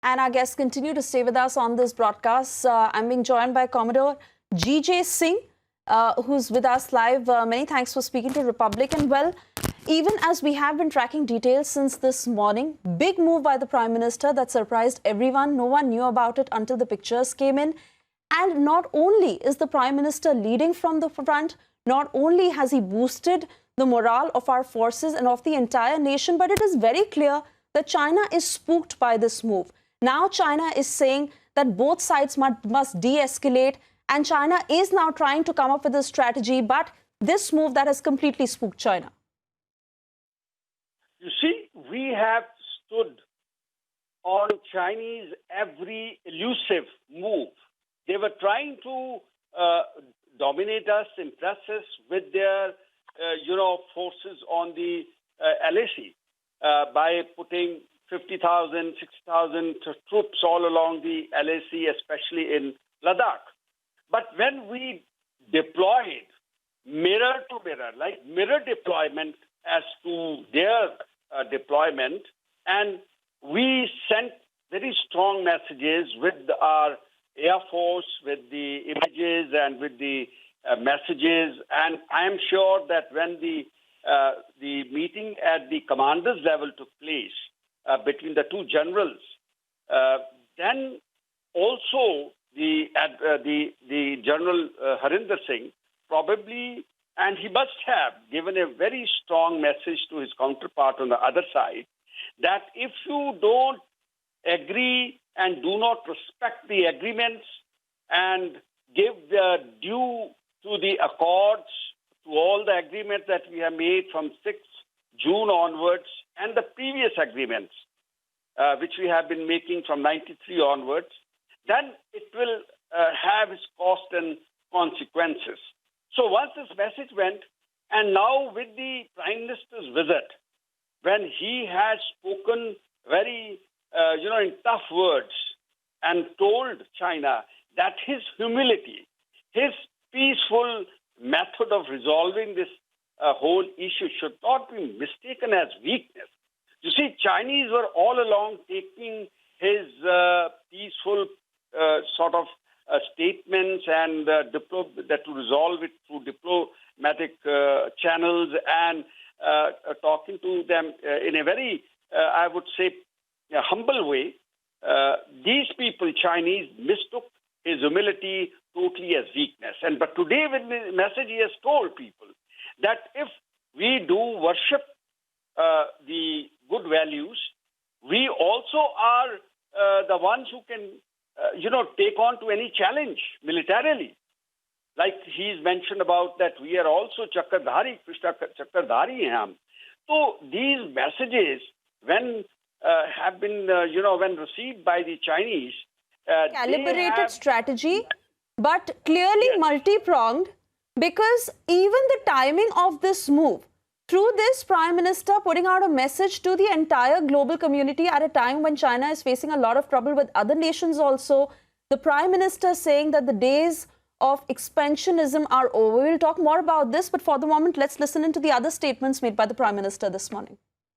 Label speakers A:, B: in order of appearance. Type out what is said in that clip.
A: and our guests continue to stay with us on this broadcast. I'm being joined by Commodore Singh, who's with us live. Many thanks for speaking to Republic. And well, even as we have been tracking details since this morning, big move by the Prime Minister that surprised everyone. No one knew about it until the pictures came in. And not only is the Prime Minister leading from the front, not only has he boosted the morale of our forces and of the entire nation, but it is very clear that China is spooked by this move. Now China is saying that both sides must de-escalate, and China is now trying to come up with a strategy, but this move that has completely spooked China.
B: You see, we have stood on Chinese every elusive move. They were trying to dominate us, impress us with their, forces on the LAC by putting 50,000, 60,000 troops all along the LAC, especially in Ladakh. But when we deployed mirror to mirror, like mirror deployment as to their deployment, and we sent very strong messages with our Air Force, with the images and with the messages. And I am sure that when the meeting at the commander's level took place between the two generals, then also the General Harinder Singh probably, and he must have given a very strong message to his counterpart on the other side, that if you don't agree and do not respect the agreements and give the due to the accords, to all the agreements that we have made from 6th June onwards and the previous agreements, which we have been making from 93 onwards, then it will have its cost and consequences. So once this message went, and now with the Prime Minister's visit, when he has spoken very, in tough words and told China that his humility, his peaceful method of resolving this whole issue should not be mistaken as weakness. You see, Chinese were all along taking his peaceful sort of statements and that to resolve it through diplomatic channels and talking to them in a very, I would say, humble way. These people, Chinese, mistook his humility totally as weakness. But today, with the message, he has told people that if we do worship the good values, we also are the ones who can, take on to any challenge militarily. Like he's mentioned about that we are also Chakradhari, Krishna Chakradhari hai hum. So these messages, when have been, when received by the Chinese,
A: calibrated strategy, but clearly multi-pronged, because even the timing of this move, through this Prime Minister putting out a message to the entire global community at a time when China is facing a lot of trouble with other nations also, the Prime Minister saying that the days of expansionism are over. We will talk more about this, but for the moment, let's listen into the other statements made by the Prime Minister this morning.